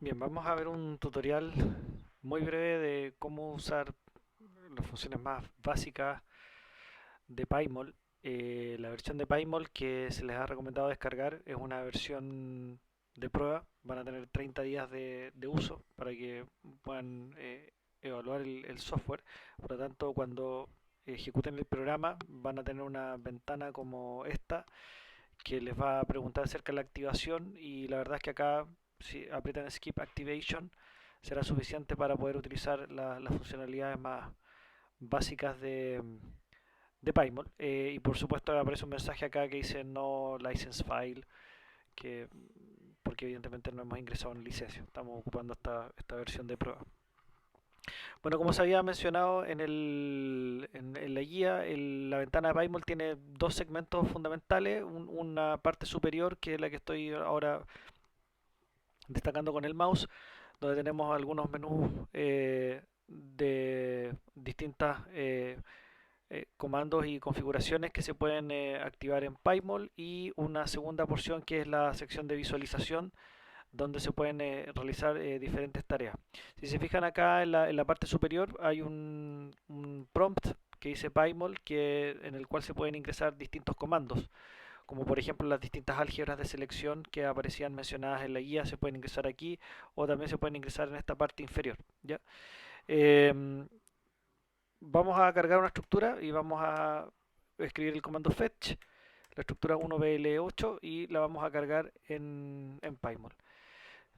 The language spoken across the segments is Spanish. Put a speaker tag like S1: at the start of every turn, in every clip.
S1: Bien, vamos a ver un tutorial muy breve de cómo usar las funciones más básicas de PyMol. La versión de PyMol que se les ha recomendado descargar es una versión de prueba. Van a tener 30 días de uso para que puedan evaluar el software. Por lo tanto, cuando ejecuten el programa van a tener una ventana como esta que les va a preguntar acerca de la activación y la verdad es que acá si aprietan Skip Activation será suficiente para poder utilizar las funcionalidades más básicas de PyMol. Y por supuesto aparece un mensaje acá que dice no license file, que, porque evidentemente no hemos ingresado en licencia, estamos ocupando esta versión de prueba. Bueno, como se había mencionado en la guía, la ventana de PyMol tiene dos segmentos fundamentales, una parte superior que es la que estoy ahora destacando con el mouse, donde tenemos algunos menús de distintas comandos y configuraciones que se pueden activar en PyMol y una segunda porción que es la sección de visualización donde se pueden realizar diferentes tareas. Si se fijan acá en la parte superior hay un prompt que dice PyMol en el cual se pueden ingresar distintos comandos como por ejemplo las distintas álgebras de selección que aparecían mencionadas en la guía se pueden ingresar aquí o también se pueden ingresar en esta parte inferior. ¿Ya? Eh, Vamos a cargar una estructura y vamos a escribir el comando fetch, la estructura 1BL8 y la vamos a cargar en PyMol.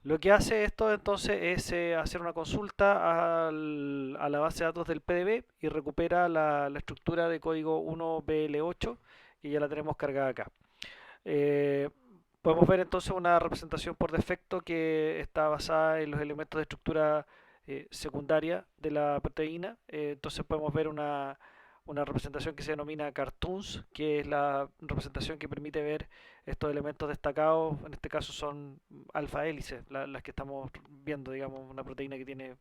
S1: Lo que hace esto entonces es hacer una consulta a la base de datos del PDB y recupera la estructura de código 1BL8 y ya la tenemos cargada acá. Eh, Podemos ver entonces una representación por defecto que está basada en los elementos de estructura secundaria de la proteína. Entonces podemos ver una representación que se denomina cartoons, que es la representación que permite ver estos elementos destacados. En este caso son alfa hélices, las que estamos viendo, digamos, una proteína que tiene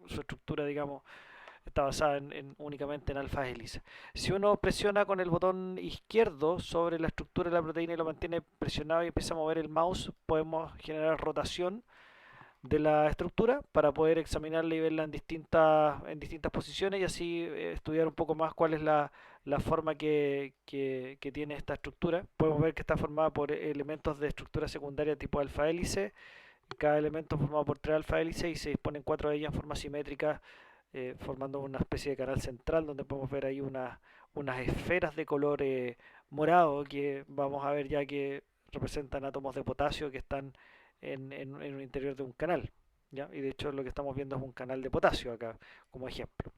S1: su estructura, digamos, está basada únicamente en alfa hélice. Si uno presiona con el botón izquierdo sobre la estructura de la proteína y lo mantiene presionado y empieza a mover el mouse, podemos generar rotación de la estructura para poder examinarla y verla en distintas posiciones y así estudiar un poco más cuál es la forma que tiene esta estructura. Podemos ver que está formada por elementos de estructura secundaria tipo alfa hélice, cada elemento formado por tres alfa hélices y se disponen cuatro de ellas en forma simétrica formando una especie de canal central donde podemos ver ahí unas esferas de color morado que vamos a ver ya que representan átomos de potasio que están en un interior de un canal. ¿Ya? Y de hecho lo que estamos viendo es un canal de potasio acá como ejemplo.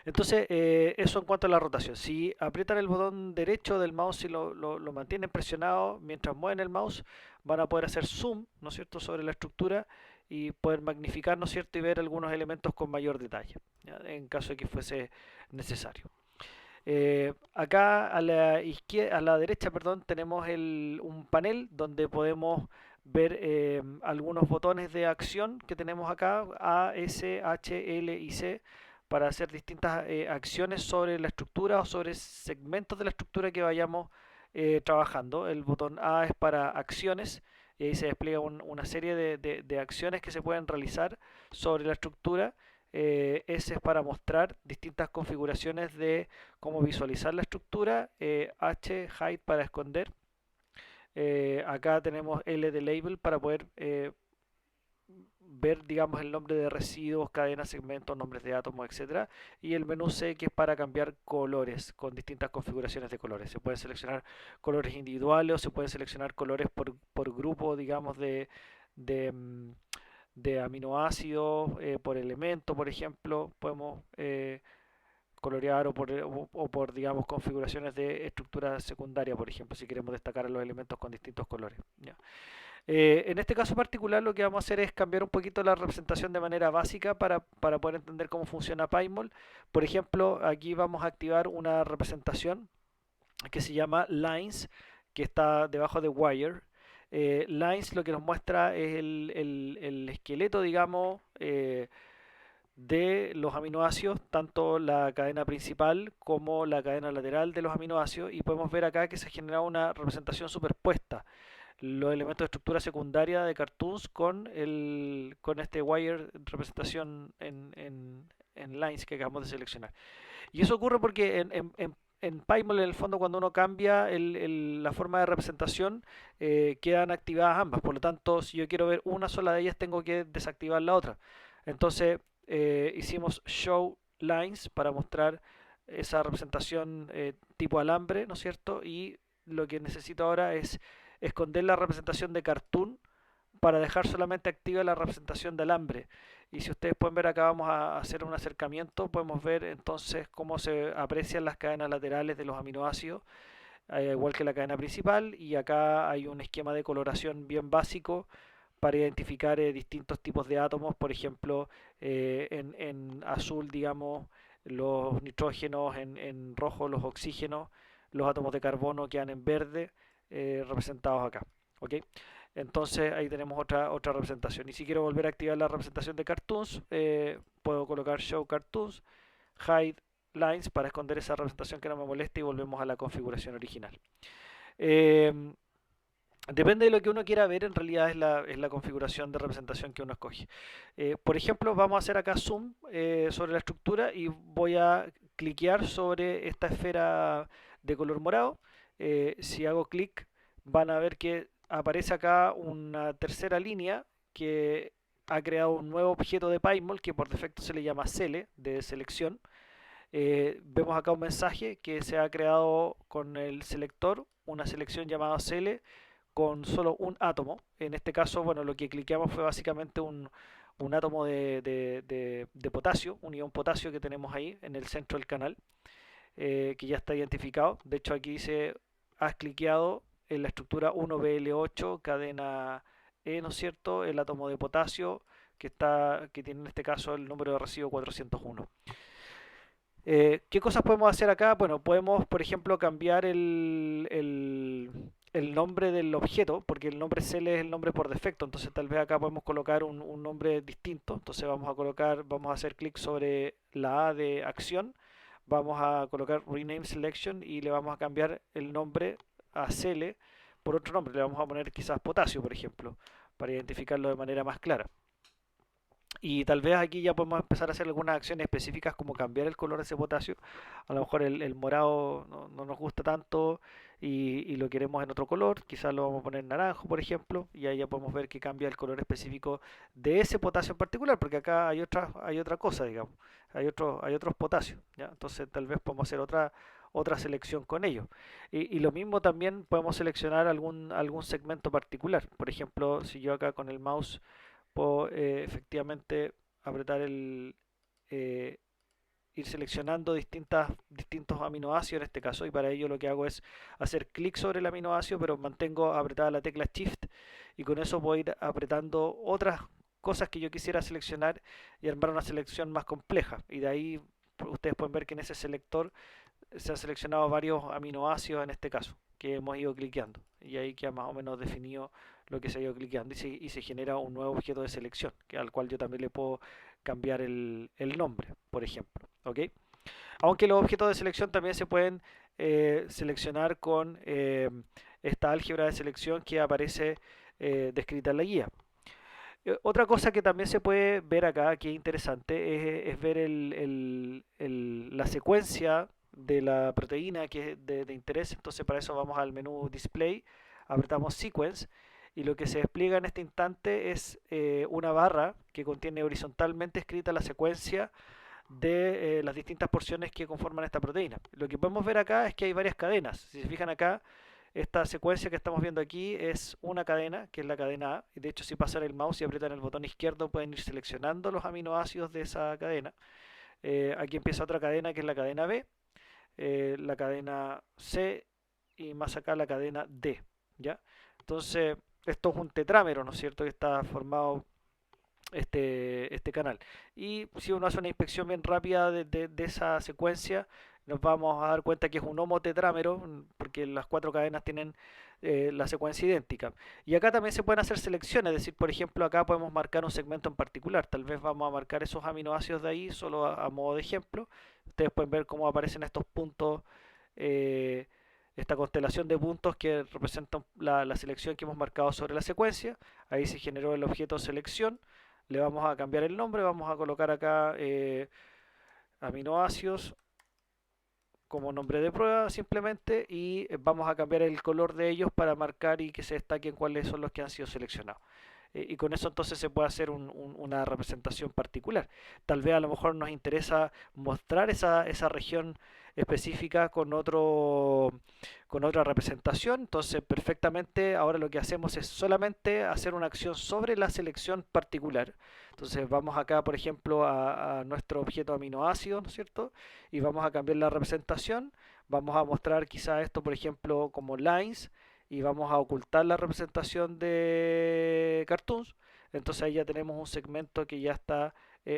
S1: Entonces, eso en cuanto a la rotación. Si aprietan el botón derecho del mouse y lo mantienen presionado mientras mueven el mouse, van a poder hacer zoom, ¿no es cierto?, sobre la estructura y poder magnificar, ¿no es cierto?, y ver algunos elementos con mayor detalle, ¿ya? En caso de que fuese necesario. Acá a la derecha, perdón, tenemos un panel donde podemos ver algunos botones de acción que tenemos acá, A, S, H, L y C, para hacer distintas acciones sobre la estructura o sobre segmentos de la estructura que vayamos trabajando. El botón A es para acciones y ahí se despliega una serie de acciones que se pueden realizar sobre la estructura. S es para mostrar distintas configuraciones de cómo visualizar la estructura, H, hide para esconder. Acá tenemos L de label para poder ver, digamos, el nombre de residuos, cadenas, segmentos, nombres de átomos, etcétera. Y el menú C que es para cambiar colores con distintas configuraciones de colores. Se pueden seleccionar colores individuales o se pueden seleccionar colores por grupo, digamos, de, mm, de aminoácidos, por elemento, por ejemplo. Podemos colorear o por, digamos, configuraciones de estructura secundaria, por ejemplo, si queremos destacar a los elementos con distintos colores. ¿Ya? En este caso particular lo que vamos a hacer es cambiar un poquito la representación de manera básica para poder entender cómo funciona PyMol. Por ejemplo, aquí vamos a activar una representación que se llama lines, que está debajo de wire. Lines lo que nos muestra es el esqueleto, digamos, de los aminoácidos, tanto la cadena principal como la cadena lateral de los aminoácidos, y podemos ver acá que se ha generado una representación superpuesta. los elementos de estructura secundaria de cartoons con este wire representación en lines que acabamos de seleccionar. Y eso ocurre porque en PyMol, en el fondo, cuando uno cambia la forma de representación, quedan activadas ambas. Por lo tanto, si yo quiero ver una sola de ellas, tengo que desactivar la otra. Entonces, hicimos show lines para mostrar esa representación tipo alambre, ¿no es cierto? Y lo que necesito ahora es esconder la representación de cartoon para dejar solamente activa la representación de alambre. Y si ustedes pueden ver acá, vamos a hacer un acercamiento, podemos ver entonces cómo se aprecian las cadenas laterales de los aminoácidos, igual que la cadena principal, y acá hay un esquema de coloración bien básico para identificar distintos tipos de átomos, por ejemplo, en azul, digamos, los nitrógenos, en rojo los oxígenos, los átomos de carbono quedan en verde, representados acá. ¿Ok? Entonces ahí tenemos otra representación. Y si quiero volver a activar la representación de cartoons, puedo colocar show cartoons, hide lines para esconder esa representación que no me moleste y volvemos a la configuración original. Eh, Depende de lo que uno quiera ver, en realidad es la configuración de representación que uno escoge. Por ejemplo, vamos a hacer acá zoom sobre la estructura y voy a cliquear sobre esta esfera de color morado. Si hago clic, van a ver que aparece acá una tercera línea que ha creado un nuevo objeto de PyMol que por defecto se le llama Cele, de selección. Vemos acá un mensaje que se ha creado con el selector, una selección llamada Cele con solo un átomo. En este caso, bueno, lo que cliqueamos fue básicamente un átomo de potasio, un ion potasio que tenemos ahí en el centro del canal, que ya está identificado. De hecho, aquí dice, has cliqueado en la estructura 1BL8, cadena E, ¿no es cierto? El átomo de potasio que tiene en este caso el número de residuo 401. ¿Qué cosas podemos hacer acá? Bueno, podemos, por ejemplo, cambiar el nombre del objeto, porque el nombre CL es el nombre por defecto, entonces tal vez acá podemos colocar un nombre distinto. Entonces vamos a hacer clic sobre la A de acción, vamos a colocar Rename Selection y le vamos a cambiar el nombre a CL por otro nombre. Le vamos a poner quizás potasio, por ejemplo, para identificarlo de manera más clara. Y tal vez aquí ya podemos empezar a hacer algunas acciones específicas como cambiar el color de ese potasio. A lo mejor el morado no nos gusta tanto y lo queremos en otro color. Quizás lo vamos a poner en naranjo, por ejemplo. Y ahí ya podemos ver que cambia el color específico de ese potasio en particular. Porque acá hay otra cosa, digamos. Hay otros potasios, ¿ya? Entonces tal vez podemos hacer otra selección con ellos. Y lo mismo también podemos seleccionar algún segmento particular. Por ejemplo, si yo acá con el mouse puedo efectivamente apretar eh, ir seleccionando distintos aminoácidos en este caso, y para ello lo que hago es hacer clic sobre el aminoácido, pero mantengo apretada la tecla Shift y con eso puedo ir apretando otras cosas que yo quisiera seleccionar y armar una selección más compleja. Y de ahí ustedes pueden ver que en ese selector se han seleccionado varios aminoácidos en este caso, que hemos ido cliqueando. Y ahí queda más o menos definido lo que se ha ido cliqueando y se genera un nuevo objeto de selección, al cual yo también le puedo cambiar el nombre, por ejemplo. ¿Ok? Aunque los objetos de selección también se pueden seleccionar con esta álgebra de selección que aparece descrita en la guía. Otra cosa que también se puede ver acá, que es interesante, es ver la secuencia de la proteína que es de interés. Entonces para eso vamos al menú Display, apretamos Sequence y lo que se despliega en este instante es una barra que contiene horizontalmente escrita la secuencia de las distintas porciones que conforman esta proteína. Lo que podemos ver acá es que hay varias cadenas. Si se fijan acá, esta secuencia que estamos viendo aquí es una cadena, que es la cadena A, y de hecho si pasan el mouse y aprietan el botón izquierdo pueden ir seleccionando los aminoácidos de esa cadena. Aquí empieza otra cadena que es la cadena B, la cadena C y más acá la cadena D, ¿ya? Entonces, esto es un tetrámero, ¿no es cierto?, que está formado este canal. Y si uno hace una inspección bien rápida de esa secuencia, nos vamos a dar cuenta que es un homotetrámero, porque las cuatro cadenas tienen la secuencia idéntica. Y acá también se pueden hacer selecciones, es decir, por ejemplo, acá podemos marcar un segmento en particular. Tal vez vamos a marcar esos aminoácidos de ahí, solo a modo de ejemplo. Ustedes pueden ver cómo aparecen estos puntos esta constelación de puntos que representan la selección que hemos marcado sobre la secuencia. Ahí se generó el objeto selección. Le vamos a cambiar el nombre, vamos a colocar acá aminoácidos como nombre de prueba simplemente y vamos a cambiar el color de ellos para marcar y que se destaquen cuáles son los que han sido seleccionados. Y con eso entonces se puede hacer una representación particular. Tal vez a lo mejor nos interesa mostrar esa región específica con otra representación. Entonces perfectamente ahora lo que hacemos es solamente hacer una acción sobre la selección particular. Entonces vamos acá, por ejemplo, a nuestro objeto aminoácido, ¿no es cierto? Y vamos a cambiar la representación. Vamos a mostrar quizá esto, por ejemplo, como lines y vamos a ocultar la representación de cartoons. Entonces ahí ya tenemos un segmento que ya está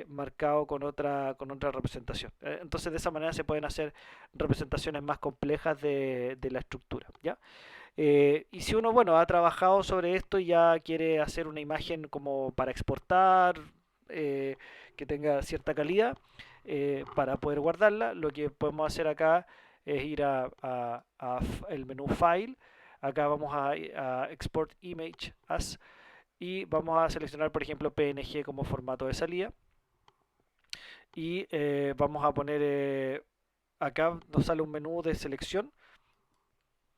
S1: marcado con otra representación. Entonces de esa manera se pueden hacer representaciones más complejas de la estructura, ¿ya? Y si uno, bueno, ha trabajado sobre esto y ya quiere hacer una imagen como para exportar, eh, que tenga cierta calidad, para poder guardarla, lo que podemos hacer acá es ir a el menú File. Acá vamos a Export Image As y vamos a seleccionar, por ejemplo, PNG como formato de salida. Y vamos a poner, acá nos sale un menú de selección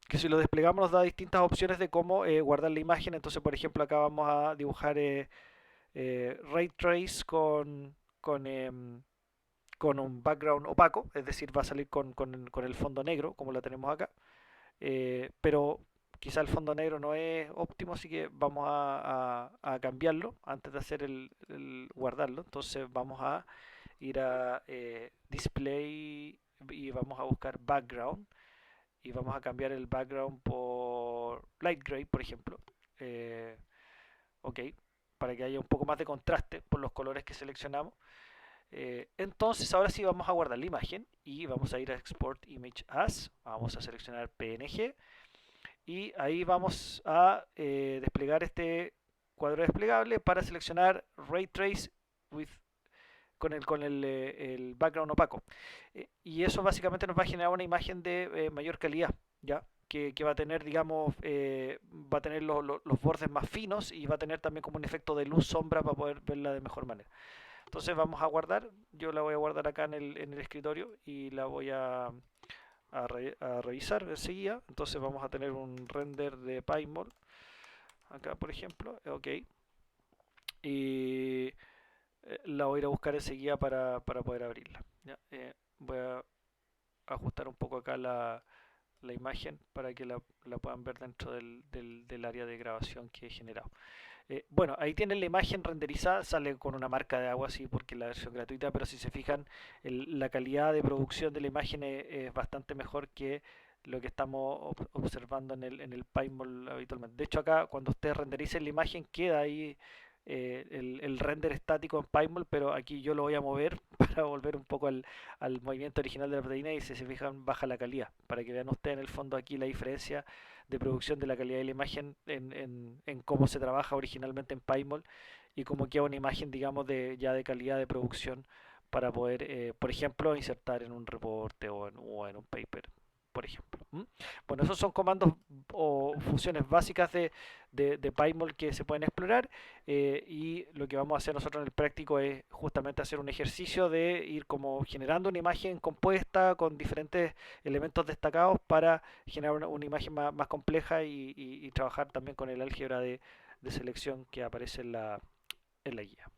S1: que si lo desplegamos nos da distintas opciones de cómo guardar la imagen. Entonces, por ejemplo, acá vamos a dibujar Ray Trace con un background opaco, es decir, va a salir con el fondo negro, como lo tenemos acá. Pero quizá el fondo negro no es óptimo, así que vamos a cambiarlo antes de hacer el guardarlo. Entonces vamos a ir a Display y vamos a buscar Background y vamos a cambiar el background por light gray, por ejemplo. Eh, ok, para que haya un poco más de contraste por los colores que seleccionamos. Entonces ahora sí vamos a guardar la imagen y vamos a ir a Export Image As, vamos a seleccionar PNG y ahí vamos a desplegar este cuadro desplegable para seleccionar Ray Trace with, el background opaco. Y eso básicamente nos va a generar una imagen de mayor calidad, ¿ya? Que va a tener, digamos, va a tener los bordes más finos y va a tener también como un efecto de luz-sombra para poder verla de mejor manera. Entonces vamos a guardar, yo la voy a guardar acá en el escritorio y la voy a revisar enseguida. Entonces vamos a tener un render de PyMol, acá por ejemplo, ok. Y la voy a ir a buscar enseguida para poder abrirla. ¿Ya? Voy a ajustar un poco acá la imagen para que la puedan ver dentro del área de grabación que he generado. Bueno, ahí tienen la imagen renderizada, sale con una marca de agua, sí, porque la versión gratuita, pero si se fijan, la calidad de producción de la imagen es bastante mejor que lo que estamos observando en el PyMol habitualmente. De hecho, acá cuando ustedes rendericen la imagen, queda ahí el render estático en PyMol, pero aquí yo lo voy a mover para volver un poco al movimiento original de la proteína y si se fijan, baja la calidad, para que vean ustedes en el fondo aquí la diferencia de producción de la calidad de la imagen en cómo se trabaja originalmente en PyMol y cómo queda una imagen, digamos, ya de calidad de producción para poder, por ejemplo, insertar en un reporte o en un paper, por ejemplo. ¿Mm? Bueno, esos son comandos o funciones básicas de PyMol que se pueden explorar y lo que vamos a hacer nosotros en el práctico es justamente hacer un ejercicio de ir como generando una imagen compuesta con diferentes elementos destacados para generar una imagen más compleja y trabajar también con el álgebra de selección que aparece en la guía.